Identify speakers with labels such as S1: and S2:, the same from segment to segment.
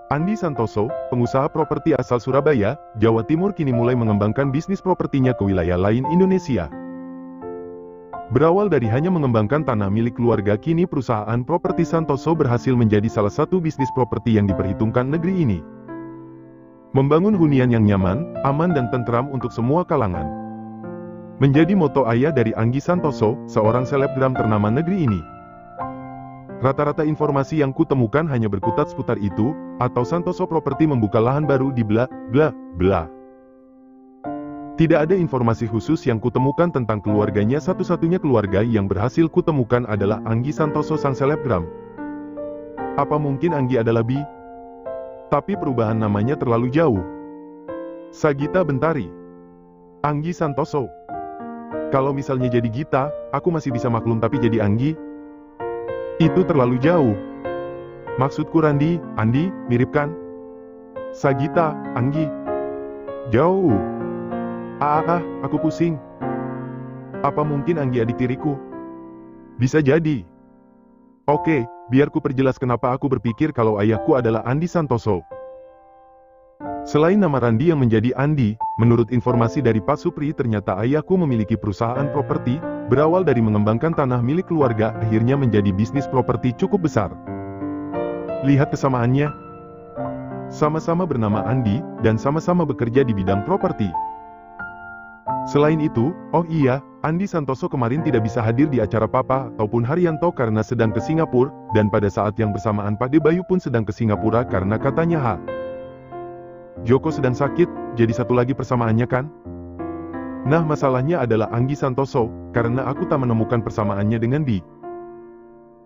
S1: Andi Santoso, pengusaha properti asal Surabaya, Jawa Timur kini mulai mengembangkan bisnis propertinya ke wilayah lain Indonesia. Berawal dari hanya mengembangkan tanah milik keluarga, kini perusahaan properti Santoso berhasil menjadi salah satu bisnis properti yang diperhitungkan negeri ini. Membangun hunian yang nyaman, aman dan tentram untuk semua kalangan menjadi moto ayah dari Anggi Santoso, seorang selebgram ternama negeri ini. Rata-rata informasi yang kutemukan hanya berkutat seputar itu, atau Santoso Properti membuka lahan baru di bla, bla, bla. Tidak ada informasi khusus yang kutemukan tentang keluarganya. Satu-satunya keluarga yang berhasil kutemukan adalah Anggi Santoso sang selebgram. Apa mungkin Anggi adalah Bi? Tapi perubahan namanya terlalu jauh. Sagita Bentari. Anggi Santoso. Kalau misalnya jadi Gita, aku masih bisa maklum, tapi jadi Anggi? Itu terlalu jauh. Maksudku Randi, Andi, mirip kan? Sagita, Anggi. Jauh. Aku pusing. Apa mungkin Anggi adik tiriku? Bisa jadi. Oke, biar ku perjelas kenapa aku berpikir kalau ayahku adalah Andi Santoso. Selain nama Randi yang menjadi Andi, menurut informasi dari Pak Supri, ternyata ayahku memiliki perusahaan properti, berawal dari mengembangkan tanah milik keluarga, akhirnya menjadi bisnis properti cukup besar. Lihat kesamaannya. Sama-sama bernama Andi, dan sama-sama bekerja di bidang properti. Selain itu, oh iya, Andi Santoso kemarin tidak bisa hadir di acara Papa ataupun Haryanto karena sedang ke Singapura, dan pada saat yang bersamaan Pak Debayu pun sedang ke Singapura karena katanya Joko sedang sakit, jadi satu lagi persamaannya kan? Nah, masalahnya adalah Anggi Santoso, karena aku tak menemukan persamaannya dengan Bi.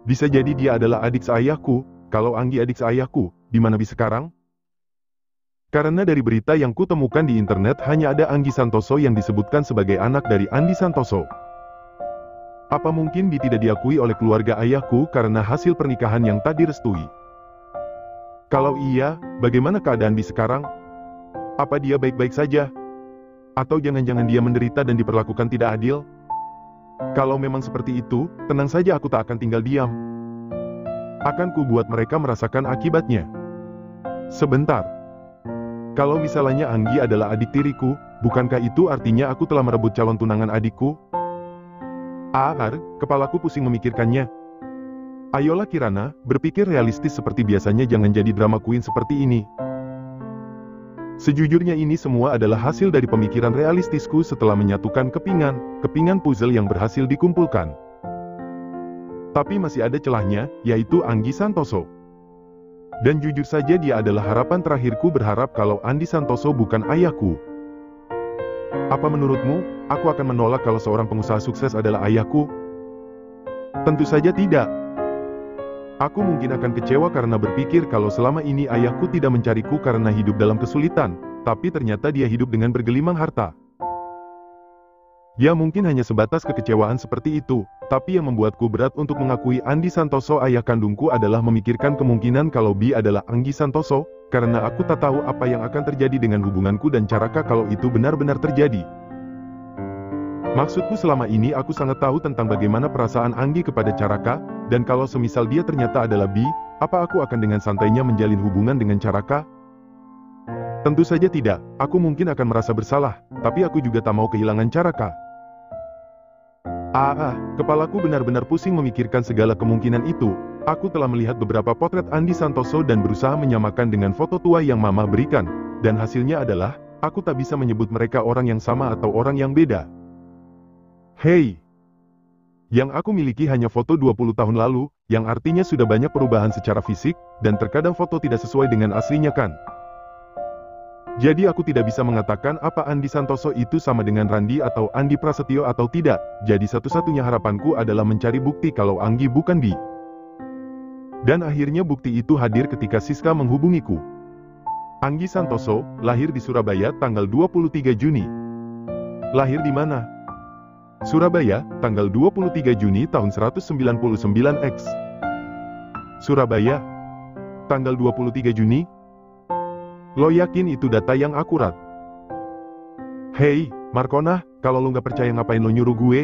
S1: Bisa jadi dia adalah adik seayahku. Kalau Anggi adik seayahku, di mana Bi sekarang? Karena dari berita yang kutemukan di internet hanya ada Anggi Santoso yang disebutkan sebagai anak dari Andi Santoso. Apa mungkin Bi tidak diakui oleh keluarga ayahku karena hasil pernikahan yang tak direstui? Kalau iya, bagaimana keadaan Bi sekarang? Apa dia baik-baik saja? Atau jangan-jangan dia menderita dan diperlakukan tidak adil? Kalau memang seperti itu, tenang saja, aku tak akan tinggal diam. Akan ku buat mereka merasakan akibatnya. Sebentar. Kalau misalnya Anggi adalah adik tiriku, bukankah itu artinya aku telah merebut calon tunangan adikku? Kepalaku pusing memikirkannya. Ayolah Kirana, berpikir realistis seperti biasanya, jangan jadi drama queen seperti ini. Sejujurnya ini semua adalah hasil dari pemikiran realistisku setelah menyatukan kepingan puzzle yang berhasil dikumpulkan. Tapi masih ada celahnya, yaitu Anggi Santoso. Dan jujur saja dia adalah harapan terakhirku, berharap kalau Andi Santoso bukan ayahku. Apa menurutmu, aku akan menolak kalau seorang pengusaha sukses adalah ayahku? Tentu saja tidak. Aku mungkin akan kecewa karena berpikir kalau selama ini ayahku tidak mencariku karena hidup dalam kesulitan, tapi ternyata dia hidup dengan bergelimang harta. Ya mungkin hanya sebatas kekecewaan seperti itu, tapi yang membuatku berat untuk mengakui Andi Santoso ayah kandungku adalah memikirkan kemungkinan kalau Bi adalah Anggi Santoso, karena aku tak tahu apa yang akan terjadi dengan hubunganku dan Caraka kalau itu benar-benar terjadi. Maksudku selama ini aku sangat tahu tentang bagaimana perasaan Anggi kepada Caraka, dan kalau semisal dia ternyata adalah Bi, apa aku akan dengan santainya menjalin hubungan dengan Caraka? Tentu saja tidak, aku mungkin akan merasa bersalah, tapi aku juga tak mau kehilangan Caraka. Kepalaku benar-benar pusing memikirkan segala kemungkinan itu. Aku telah melihat beberapa potret Andi Santoso dan berusaha menyamakan dengan foto tua yang Mama berikan, dan hasilnya adalah, aku tak bisa menyebut mereka orang yang sama atau orang yang beda. Hei! Yang aku miliki hanya foto 20 tahun lalu, yang artinya sudah banyak perubahan secara fisik, dan terkadang foto tidak sesuai dengan aslinya kan? Jadi aku tidak bisa mengatakan apa Andi Santoso itu sama dengan Randi atau Andi Prasetyo atau tidak, jadi satu-satunya harapanku adalah mencari bukti kalau Anggi bukan Bi. Dan akhirnya bukti itu hadir ketika Siska menghubungiku. Anggi Santoso, lahir di Surabaya tanggal 23 Juni. Lahir di mana? Surabaya, tanggal 23 Juni tahun 1999 Surabaya, tanggal 23 Juni? Lo yakin itu data yang akurat? Hei, Markona, kalau lo nggak percaya ngapain lo nyuruh gue?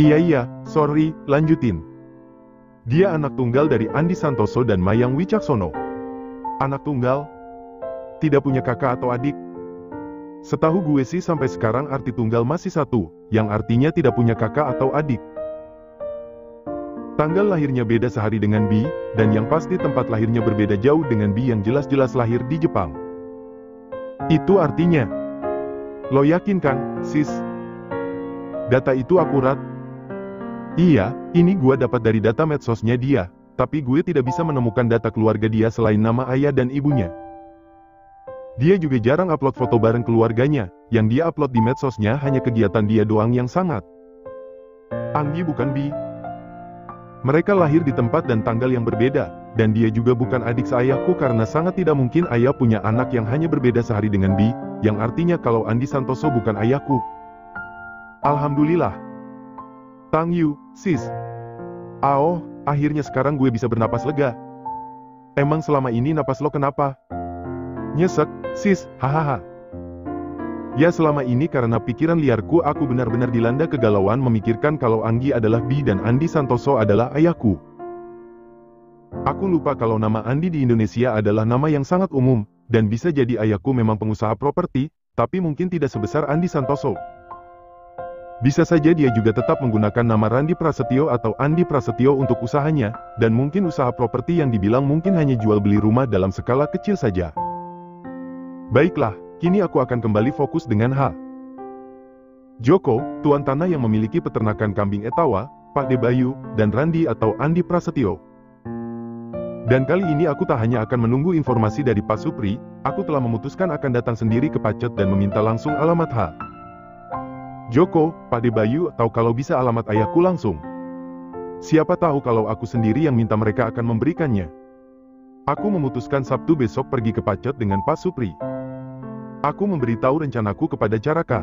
S1: Iya, sorry, lanjutin. Dia anak tunggal dari Andi Santoso dan Mayang Wicaksono. Anak tunggal? Tidak punya kakak atau adik? Setahu gue sih sampai sekarang arti tunggal masih satu, yang artinya tidak punya kakak atau adik. Tanggal lahirnya beda sehari dengan B, dan yang pasti tempat lahirnya berbeda jauh dengan B yang jelas-jelas lahir di Jepang. Itu artinya. Lo yakin kan, sis? Data itu akurat? Iya, ini gue dapat dari data medsosnya dia, tapi gue tidak bisa menemukan data keluarga dia selain nama ayah dan ibunya. Dia juga jarang upload foto bareng keluarganya, yang dia upload di medsosnya hanya kegiatan dia doang yang sangat. Anggi bukan B. Mereka lahir di tempat dan tanggal yang berbeda, dan dia juga bukan adik seayahku karena sangat tidak mungkin ayah punya anak yang hanya berbeda sehari dengan B, yang artinya kalau Andi Santoso bukan ayahku. Alhamdulillah. Thank you, sis. Oh, akhirnya sekarang gue bisa bernapas lega. Emang selama ini napas lo kenapa? Nyesek, sis, hahaha. Ya selama ini karena pikiran liarku aku benar-benar dilanda kegalauan memikirkan kalau Anggi adalah B dan Andi Santoso adalah ayahku. Aku lupa kalau nama Andi di Indonesia adalah nama yang sangat umum, dan bisa jadi ayahku memang pengusaha properti, tapi mungkin tidak sebesar Andi Santoso. Bisa saja dia juga tetap menggunakan nama Randi Prasetyo atau Andi Prasetyo untuk usahanya, dan mungkin usaha properti yang dibilang mungkin hanya jual beli rumah dalam skala kecil saja. Baiklah, kini aku akan kembali fokus dengan H. Joko, tuan tanah yang memiliki peternakan kambing Etawa, Pak Debayu, dan Randi atau Andi Prasetyo. Dan kali ini aku tak hanya akan menunggu informasi dari Pak Supri, aku telah memutuskan akan datang sendiri ke Pacet dan meminta langsung alamat H. Joko, Pak Debayu, atau kalau bisa alamat ayahku langsung. Siapa tahu kalau aku sendiri yang minta mereka akan memberikannya. Aku memutuskan Sabtu besok pergi ke Pacet dengan Pak Supri. Aku memberitahu rencanaku kepada Caraka.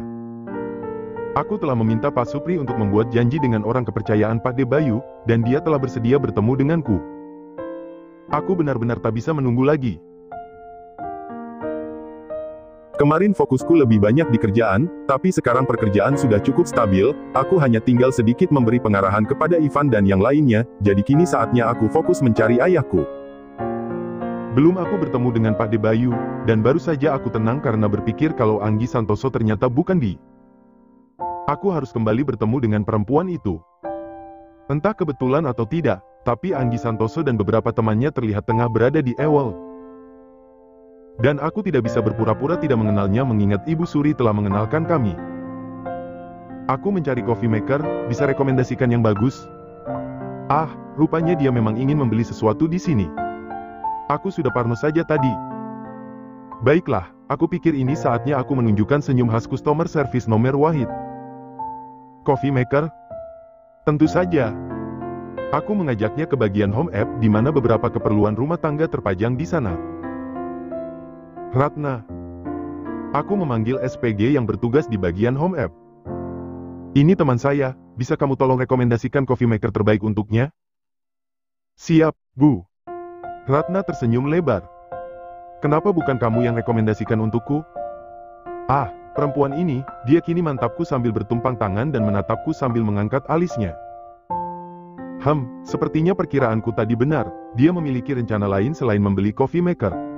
S1: Aku telah meminta Pak Supri untuk membuat janji dengan orang kepercayaan Pak Debayu, dan dia telah bersedia bertemu denganku. Aku benar-benar tak bisa menunggu lagi. Kemarin fokusku lebih banyak di kerjaan, tapi sekarang pekerjaan sudah cukup stabil, aku hanya tinggal sedikit memberi pengarahan kepada Ivan dan yang lainnya, jadi kini saatnya aku fokus mencari ayahku. Belum aku bertemu dengan Pak Debayu, dan baru saja aku tenang karena berpikir kalau Anggi Santoso ternyata bukan di. Aku harus kembali bertemu dengan perempuan itu. Entah kebetulan atau tidak, tapi Anggi Santoso dan beberapa temannya terlihat tengah berada di Ewell. Dan aku tidak bisa berpura-pura tidak mengenalnya mengingat Ibu Suri telah mengenalkan kami. Aku mencari coffee maker, bisa rekomendasikan yang bagus? Ah, rupanya dia memang ingin membeli sesuatu di sini. Aku sudah parno saja tadi. Baiklah, aku pikir ini saatnya aku menunjukkan senyum khas customer service nomor wahid. Coffee maker? Tentu saja. Aku mengajaknya ke bagian home app di mana beberapa keperluan rumah tangga terpajang di sana. Ratna. Aku memanggil SPG yang bertugas di bagian home app. Ini teman saya, bisa kamu tolong rekomendasikan coffee maker terbaik untuknya? Siap, Bu. Ratna tersenyum lebar. Kenapa bukan kamu yang rekomendasikan untukku? Ah, perempuan ini, dia kini mantapku sambil bertumpang tangan dan menatapku sambil mengangkat alisnya. Sepertinya perkiraanku tadi benar, dia memiliki rencana lain selain membeli coffee maker.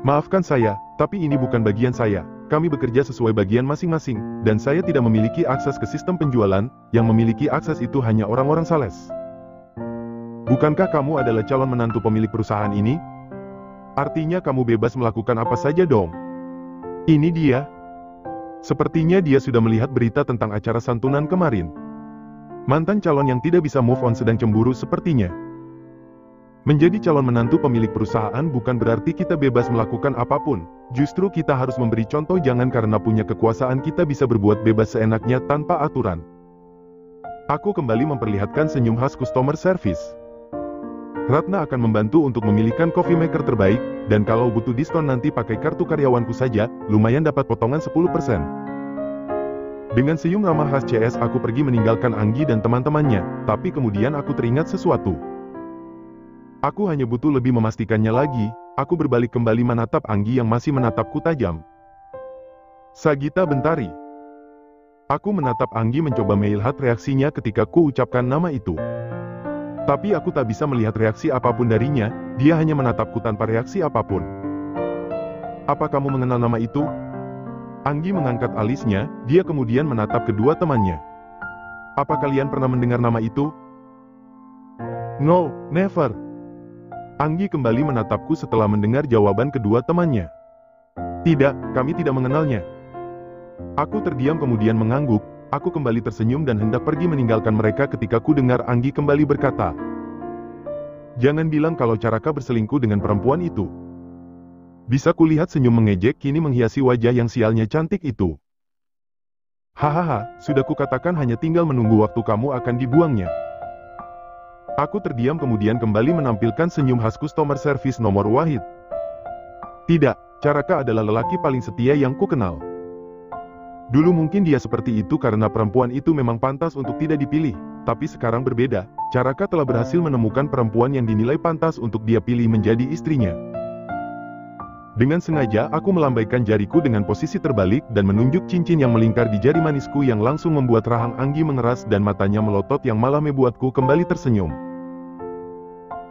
S1: Maafkan saya, tapi ini bukan bagian saya, kami bekerja sesuai bagian masing-masing, dan saya tidak memiliki akses ke sistem penjualan, yang memiliki akses itu hanya orang-orang sales. Bukankah kamu adalah calon menantu pemilik perusahaan ini? Artinya kamu bebas melakukan apa saja dong. Ini dia. Sepertinya dia sudah melihat berita tentang acara santunan kemarin. Mantan calon yang tidak bisa move on sedang cemburu sepertinya. Menjadi calon menantu pemilik perusahaan bukan berarti kita bebas melakukan apapun. Justru kita harus memberi contoh jangan karena punya kekuasaan kita bisa berbuat bebas seenaknya tanpa aturan. Aku kembali memperlihatkan senyum khas customer service. Ratna akan membantu untuk memilihkan coffee maker terbaik, dan kalau butuh diskon nanti pakai kartu karyawanku saja, lumayan dapat potongan 10%. Dengan senyum ramah khas CS aku pergi meninggalkan Anggi dan teman-temannya, tapi kemudian aku teringat sesuatu. Aku hanya butuh lebih memastikannya lagi, aku berbalik kembali menatap Anggi yang masih menatapku tajam. Sagita Bentari. Aku menatap Anggi mencoba melihat reaksinya ketika ku ucapkan nama itu. Tapi aku tak bisa melihat reaksi apapun darinya, dia hanya menatapku tanpa reaksi apapun. Apa kamu mengenal nama itu? Anggi mengangkat alisnya, dia kemudian menatap kedua temannya. Apa kalian pernah mendengar nama itu? No, never. Anggi kembali menatapku setelah mendengar jawaban kedua temannya. Tidak, kami tidak mengenalnya. Aku terdiam kemudian mengangguk, aku kembali tersenyum dan hendak pergi meninggalkan mereka ketika ku dengar Anggi kembali berkata. Jangan bilang kalau Caraka berselingkuh dengan perempuan itu. Bisa kulihat senyum mengejek kini menghiasi wajah yang sialnya cantik itu. Hahaha, sudah kukatakan hanya tinggal menunggu waktu kamu akan dibuangnya. Aku terdiam kemudian kembali menampilkan senyum khas customer service nomor wahid. Tidak, Caraka adalah lelaki paling setia yang ku kenal. Dulu mungkin dia seperti itu karena perempuan itu memang pantas untuk tidak dipilih, tapi sekarang berbeda, Caraka telah berhasil menemukan perempuan yang dinilai pantas untuk dia pilih menjadi istrinya. Dengan sengaja aku melambaikan jariku dengan posisi terbalik dan menunjuk cincin yang melingkar di jari manisku yang langsung membuat rahang Anggi mengeras dan matanya melotot yang malah membuatku kembali tersenyum.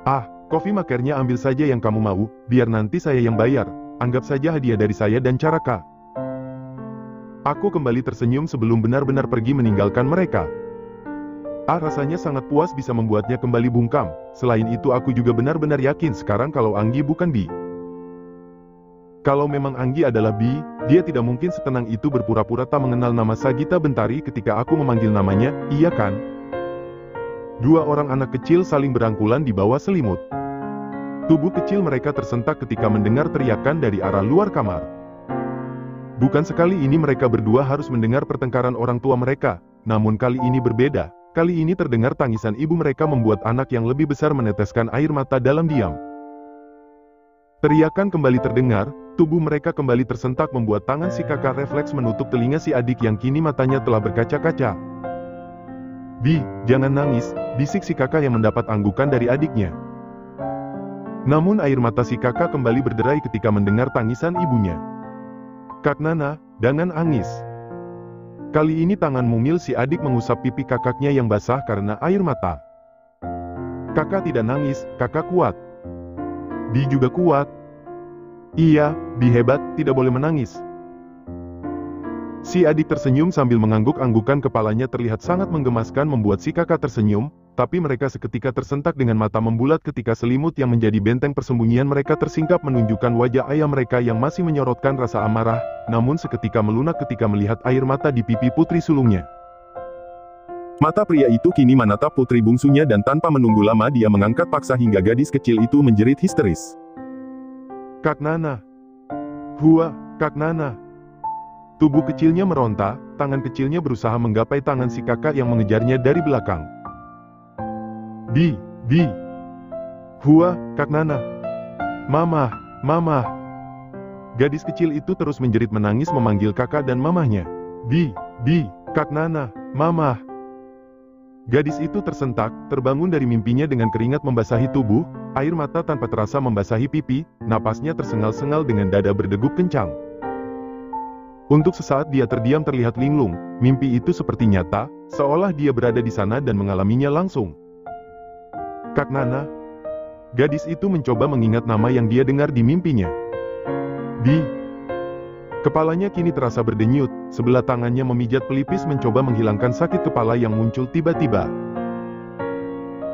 S1: Ah, kopi makernya ambil saja yang kamu mau, biar nanti saya yang bayar, anggap saja hadiah dari saya dan Caraka. Aku kembali tersenyum sebelum benar-benar pergi meninggalkan mereka. Ah, rasanya sangat puas bisa membuatnya kembali bungkam, selain itu aku juga benar-benar yakin sekarang kalau Anggi bukan Bi. Kalau memang Anggi adalah Bi, dia tidak mungkin setenang itu berpura-pura tak mengenal nama Sagita Bentari ketika aku memanggil namanya, iya kan? Dua orang anak kecil saling berangkulan di bawah selimut. Tubuh kecil mereka tersentak ketika mendengar teriakan dari arah luar kamar. Bukan sekali ini mereka berdua harus mendengar pertengkaran orang tua mereka, namun kali ini berbeda, kali ini terdengar tangisan ibu mereka membuat anak yang lebih besar meneteskan air mata dalam diam. Teriakan kembali terdengar, tubuh mereka kembali tersentak membuat tangan si kakak refleks menutup telinga si adik yang kini matanya telah berkaca-kaca. Bi, jangan nangis, bisik si kakak yang mendapat anggukan dari adiknya. Namun air mata si kakak kembali berderai ketika mendengar tangisan ibunya. Kak Nana, jangan angis. Kali ini tangan mungil si adik mengusap pipi kakaknya yang basah karena air mata. Kakak tidak nangis, kakak kuat. Bi juga kuat. Iya, Bi hebat, tidak boleh menangis. Si adik tersenyum sambil mengangguk-anggukan kepalanya terlihat sangat menggemaskan membuat si kakak tersenyum, tapi mereka seketika tersentak dengan mata membulat ketika selimut yang menjadi benteng persembunyian mereka tersingkap menunjukkan wajah ayah mereka yang masih menyorotkan rasa amarah, namun seketika melunak ketika melihat air mata di pipi putri sulungnya. Mata pria itu kini menatap putri bungsunya dan tanpa menunggu lama dia mengangkat paksa hingga gadis kecil itu menjerit histeris. Kak Nana. Hua, Kak Nana. Tubuh kecilnya meronta, tangan kecilnya berusaha menggapai tangan si kakak yang mengejarnya dari belakang. Bi. Hua, Kak Nana. Mama. Gadis kecil itu terus menjerit menangis memanggil kakak dan mamahnya. Bi, Kak Nana, Mama. Gadis itu tersentak, terbangun dari mimpinya dengan keringat membasahi tubuh, air mata tanpa terasa membasahi pipi, napasnya tersengal-sengal dengan dada berdegup kencang. Untuk sesaat dia terdiam terlihat linglung, mimpi itu seperti nyata, seolah dia berada di sana dan mengalaminya langsung. Kak Nana. Gadis itu mencoba mengingat nama yang dia dengar di mimpinya. Kepalanya kini terasa berdenyut, sebelah tangannya memijat pelipis mencoba menghilangkan sakit kepala yang muncul tiba-tiba.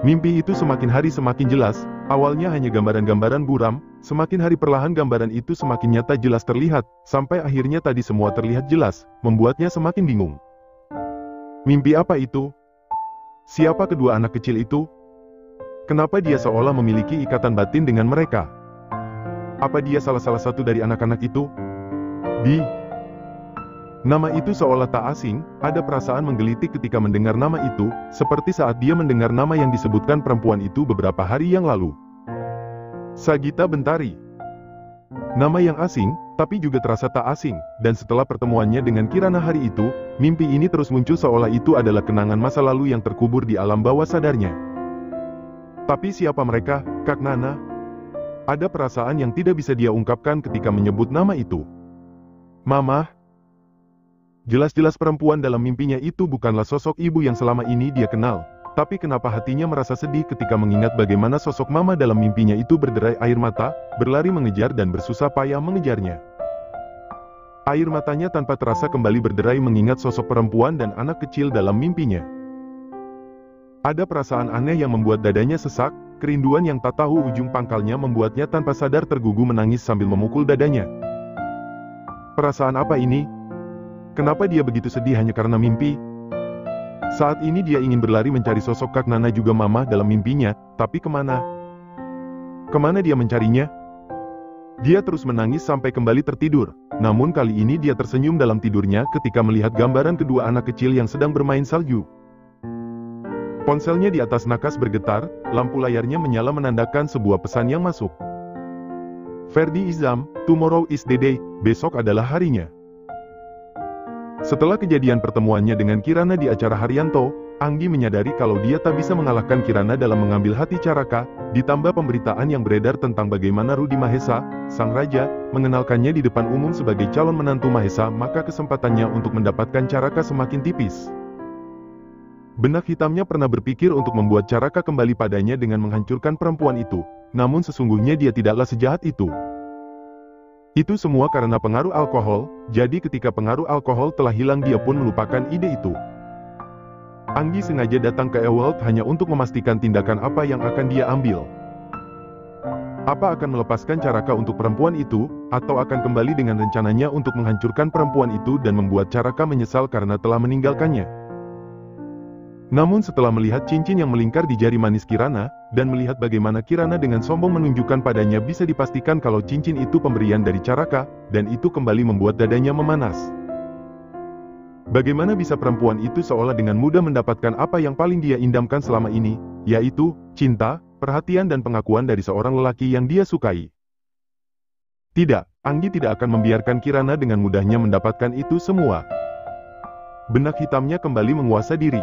S1: Mimpi itu semakin hari semakin jelas, awalnya hanya gambaran-gambaran buram, semakin hari perlahan gambaran itu semakin nyata jelas terlihat, sampai akhirnya tadi semua terlihat jelas, membuatnya semakin bingung. Mimpi apa itu? Siapa kedua anak kecil itu? Kenapa dia seolah memiliki ikatan batin dengan mereka? Apa dia salah satu dari anak-anak itu? Nama itu seolah tak asing, ada perasaan menggelitik ketika mendengar nama itu, seperti saat dia mendengar nama yang disebutkan perempuan itu beberapa hari yang lalu. Sagita Bentari. Nama yang asing, tapi juga terasa tak asing, dan setelah pertemuannya dengan Kirana hari itu, mimpi ini terus muncul seolah itu adalah kenangan masa lalu yang terkubur di alam bawah sadarnya. Tapi siapa mereka, Kak Nana? Ada perasaan yang tidak bisa dia ungkapkan ketika menyebut nama itu. Mama. Jelas-jelas perempuan dalam mimpinya itu bukanlah sosok ibu yang selama ini dia kenal, Tapi kenapa hatinya merasa sedih ketika mengingat bagaimana sosok Mama dalam mimpinya itu berderai air mata, berlari mengejar dan bersusah payah mengejarnya. Air matanya tanpa terasa kembali berderai mengingat sosok perempuan dan anak kecil dalam mimpinya. Ada perasaan aneh yang membuat dadanya sesak, kerinduan yang tak tahu ujung pangkalnya membuatnya tanpa sadar tergugu menangis sambil memukul dadanya. Perasaan apa ini? Kenapa dia begitu sedih hanya karena mimpi? Saat ini dia ingin berlari mencari sosok Kak Nana juga Mama dalam mimpinya, tapi kemana? Kemana dia mencarinya? Dia terus menangis sampai kembali tertidur, namun kali ini dia tersenyum dalam tidurnya ketika melihat gambaran kedua anak kecil yang sedang bermain salju. Ponselnya di atas nakas bergetar, lampu layarnya menyala menandakan sebuah pesan yang masuk. Ferdi Izam, tomorrow is the day, besok adalah harinya. Setelah kejadian pertemuannya dengan Kirana di acara Haryanto, Anggi menyadari kalau dia tak bisa mengalahkan Kirana dalam mengambil hati Caraka, ditambah pemberitaan yang beredar tentang bagaimana Rudi Mahesa, sang raja, mengenalkannya di depan umum sebagai calon menantu Mahesa, maka kesempatannya untuk mendapatkan Caraka semakin tipis. Benak hitamnya pernah berpikir untuk membuat Caraka kembali padanya dengan menghancurkan perempuan itu, namun sesungguhnya dia tidaklah sejahat itu. Itu semua karena pengaruh alkohol, jadi ketika pengaruh alkohol telah hilang dia pun melupakan ide itu. Anggi sengaja datang ke Ewald hanya untuk memastikan tindakan apa yang akan dia ambil. Apa akan melepaskan Caraka untuk perempuan itu, atau akan kembali dengan rencananya untuk menghancurkan perempuan itu dan membuat Caraka menyesal karena telah meninggalkannya. Namun setelah melihat cincin yang melingkar di jari manis Kirana, dan melihat bagaimana Kirana dengan sombong menunjukkan padanya bisa dipastikan kalau cincin itu pemberian dari Caraka, dan itu kembali membuat dadanya memanas. Bagaimana bisa perempuan itu seolah dengan mudah mendapatkan apa yang paling dia indamkan selama ini, yaitu cinta, perhatian dan pengakuan dari seorang lelaki yang dia sukai. Tidak, Anggi tidak akan membiarkan Kirana dengan mudahnya mendapatkan itu semua. Benak hitamnya kembali menguasai diri.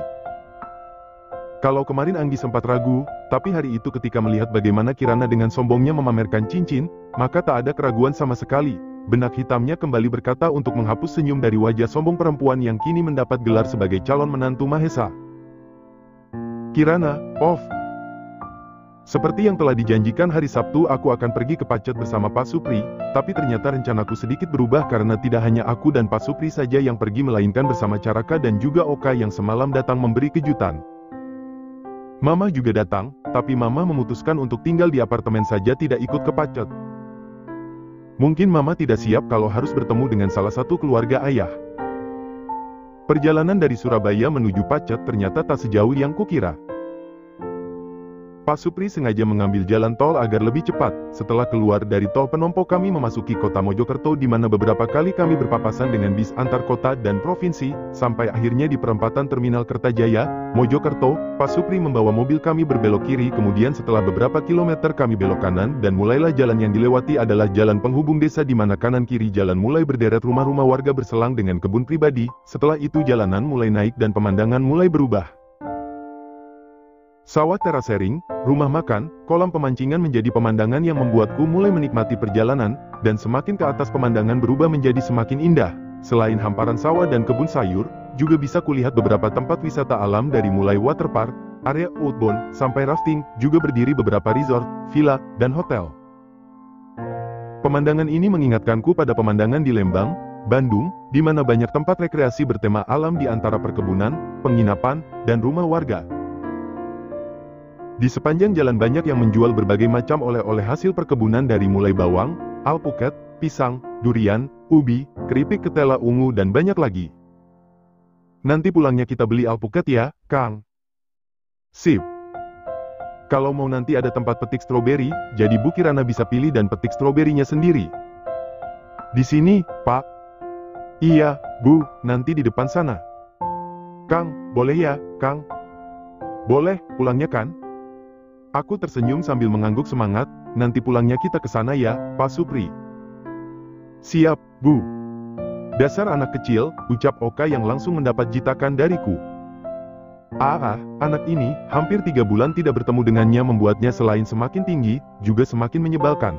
S1: Kalau kemarin Anggi sempat ragu, tapi hari itu ketika melihat bagaimana Kirana dengan sombongnya memamerkan cincin, maka tak ada keraguan sama sekali. Benak hitamnya kembali berkata untuk menghapus senyum dari wajah sombong perempuan yang kini mendapat gelar sebagai calon menantu Mahesa. Kirana, off. Seperti yang telah dijanjikan hari Sabtu aku akan pergi ke Pacet bersama Pak Supri, tapi ternyata rencanaku sedikit berubah karena tidak hanya aku dan Pak Supri saja yang pergi melainkan bersama Caraka dan juga Oka yang semalam datang memberi kejutan. Mama juga datang, tapi Mama memutuskan untuk tinggal di apartemen saja tidak ikut ke Pacet. Mungkin Mama tidak siap kalau harus bertemu dengan salah satu keluarga ayah. Perjalanan dari Surabaya menuju Pacet ternyata tak sejauh yang kukira. Pak Supri sengaja mengambil jalan tol agar lebih cepat. Setelah keluar dari tol Penompo kami memasuki kota Mojokerto di mana beberapa kali kami berpapasan dengan bis antar kota dan provinsi, sampai akhirnya di perempatan Terminal Kertajaya, Mojokerto, Pak Supri membawa mobil kami berbelok kiri kemudian setelah beberapa kilometer kami belok kanan dan mulailah jalan yang dilewati adalah jalan penghubung desa di mana kanan kiri jalan mulai berderet rumah-rumah warga berselang dengan kebun pribadi, setelah itu jalanan mulai naik dan pemandangan mulai berubah. Sawah terasering, rumah makan, kolam pemancingan menjadi pemandangan yang membuatku mulai menikmati perjalanan, dan semakin ke atas pemandangan berubah menjadi semakin indah. Selain hamparan sawah dan kebun sayur, juga bisa kulihat beberapa tempat wisata alam dari mulai waterpark, area outbound, sampai rafting, juga berdiri beberapa resort, villa, dan hotel. Pemandangan ini mengingatkanku pada pemandangan di Lembang, Bandung, di mana banyak tempat rekreasi bertema alam di antara perkebunan, penginapan, dan rumah warga. Di sepanjang jalan banyak yang menjual berbagai macam oleh-oleh hasil perkebunan dari mulai bawang, alpukat, pisang, durian, ubi, keripik ketela ungu dan banyak lagi. Nanti pulangnya kita beli alpukat ya, Kang. Sip. Kalau mau nanti ada tempat petik stroberi, jadi Bu Kirana bisa pilih dan petik stroberinya sendiri. Di sini, Pak. Iya, Bu, nanti di depan sana. Kang, boleh ya, Kang? Boleh, pulangnya kan? Aku tersenyum sambil mengangguk semangat, nanti pulangnya kita ke sana ya, Pak Supri. Siap, Bu. Dasar anak kecil, ucap Oka yang langsung mendapat jitakan dariku. Anak ini, hampir 3 bulan tidak bertemu dengannya membuatnya selain semakin tinggi, juga semakin menyebalkan.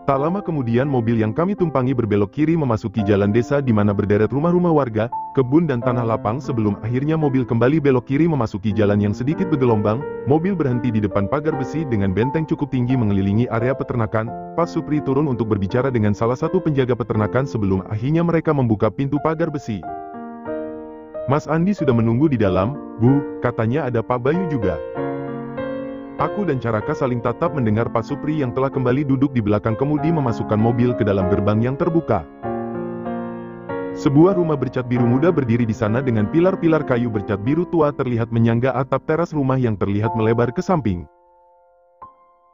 S1: Tak lama kemudian mobil yang kami tumpangi berbelok kiri memasuki jalan desa di mana berderet rumah-rumah warga, kebun dan tanah lapang sebelum akhirnya mobil kembali belok kiri memasuki jalan yang sedikit bergelombang. Mobil berhenti di depan pagar besi dengan benteng cukup tinggi mengelilingi area peternakan. Pak Supri turun untuk berbicara dengan salah satu penjaga peternakan sebelum akhirnya mereka membuka pintu pagar besi. Mas Andi sudah menunggu di dalam, Bu, katanya ada Pak Bayu juga. Aku dan Caraka saling tatap mendengar Pak Supri yang telah kembali duduk di belakang kemudi memasukkan mobil ke dalam gerbang yang terbuka. Sebuah rumah bercat biru muda berdiri di sana dengan pilar-pilar kayu bercat biru tua terlihat menyangga atap teras rumah yang terlihat melebar ke samping.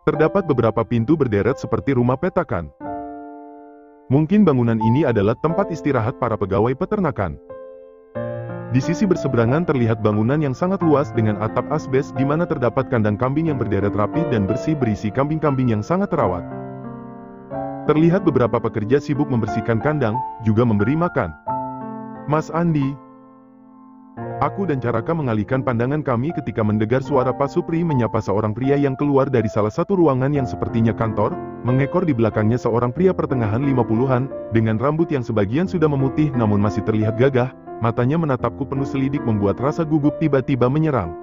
S1: Terdapat beberapa pintu berderet seperti rumah petakan. Mungkin bangunan ini adalah tempat istirahat para pegawai peternakan. Di sisi berseberangan terlihat bangunan yang sangat luas dengan atap asbes di mana terdapat kandang kambing yang berderet rapi dan bersih berisi kambing-kambing yang sangat terawat. Terlihat beberapa pekerja sibuk membersihkan kandang, juga memberi makan. Mas Andi. Aku dan Caraka mengalihkan pandangan kami ketika mendengar suara Pak Supri menyapa seorang pria yang keluar dari salah satu ruangan yang sepertinya kantor, mengekor di belakangnya seorang pria pertengahan 50-an, dengan rambut yang sebagian sudah memutih namun masih terlihat gagah. Matanya menatapku penuh selidik membuat rasa gugup tiba-tiba menyerang.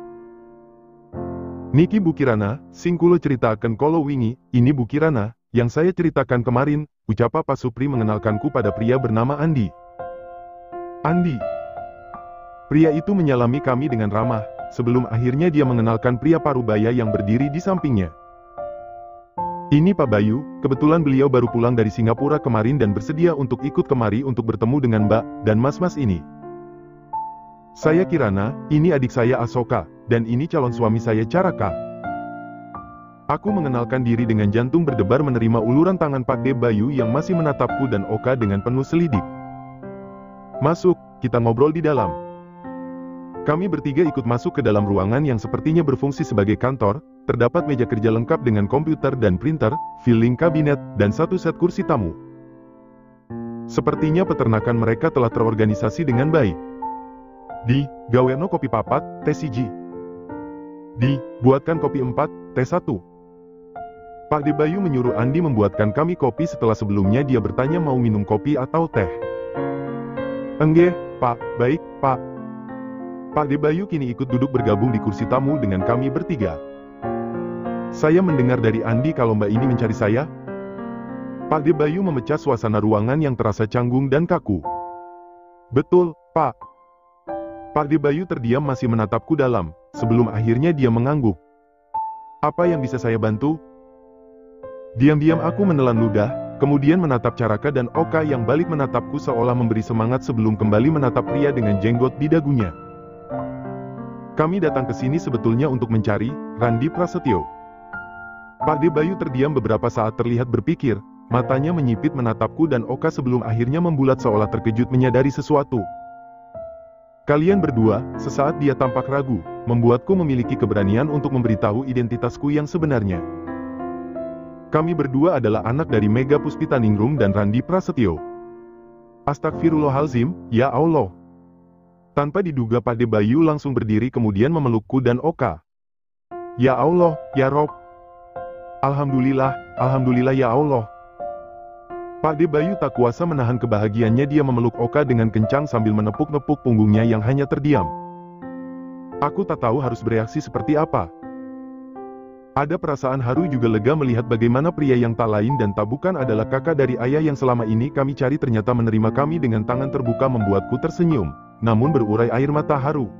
S1: Niki Bu Kirana, sing kulo ceritakan kolo wingi, ini Bu Kirana, yang saya ceritakan kemarin, ucap Pak Supri mengenalkanku pada pria bernama Andi. Andi. Pria itu menyalami kami dengan ramah, sebelum akhirnya dia mengenalkan pria parubaya yang berdiri di sampingnya. Ini Pak Bayu, kebetulan beliau baru pulang dari Singapura kemarin dan bersedia untuk ikut kemari untuk bertemu dengan Mbak dan Mas-mas ini. Saya Kirana, ini adik saya Asoka, dan ini calon suami saya Caraka. Aku mengenalkan diri dengan jantung berdebar menerima uluran tangan Pak De Bayu yang masih menatapku dan Oka dengan penuh selidik. Masuk, kita ngobrol di dalam. Kami bertiga ikut masuk ke dalam ruangan yang sepertinya berfungsi sebagai kantor, terdapat meja kerja lengkap dengan komputer dan printer, filing kabinet, dan satu set kursi tamu. Sepertinya peternakan mereka telah terorganisasi dengan baik. Di, gaweno kopi papat, teh siji. Di, buatkan kopi 4, teh 1. Pak De Bayu menyuruh Andi membuatkan kami kopi setelah sebelumnya dia bertanya mau minum kopi atau teh. Enggak, Pak, baik, Pak. Pak De Bayu kini ikut duduk bergabung di kursi tamu dengan kami bertiga. Saya mendengar dari Andi kalau Mbak ini mencari saya. Pak De Bayu memecah suasana ruangan yang terasa canggung dan kaku. Betul, Pak. Pak De Bayu terdiam masih menatapku dalam, sebelum akhirnya dia mengangguk. Apa yang bisa saya bantu? Diam-diam aku menelan ludah, kemudian menatap Caraka dan Oka yang balik menatapku seolah memberi semangat sebelum kembali menatap pria dengan jenggot di dagunya. Kami datang ke sini sebetulnya untuk mencari Randi Prasetyo. Pak De Bayu terdiam beberapa saat terlihat berpikir, matanya menyipit menatapku dan Oka sebelum akhirnya membulat seolah terkejut menyadari sesuatu. Kalian berdua, sesaat dia tampak ragu, membuatku memiliki keberanian untuk memberitahu identitasku yang sebenarnya. Kami berdua adalah anak dari Mega Puspitaningrum dan Randi Prasetyo. Astagfirullahalazim, ya Allah. Tanpa diduga Pak De Bayu langsung berdiri kemudian memelukku dan Oka. Ya Allah, ya Rob. Alhamdulillah, Alhamdulillah ya Allah. Pak De Bayu tak kuasa menahan kebahagiaannya dia memeluk Oka dengan kencang sambil menepuk-nepuk punggungnya yang hanya terdiam. Aku tak tahu harus bereaksi seperti apa. Ada perasaan haru juga lega melihat bagaimana pria yang tak lain dan tak bukan adalah kakak dari ayah yang selama ini kami cari ternyata menerima kami dengan tangan terbuka membuatku tersenyum, namun berurai air mata haru.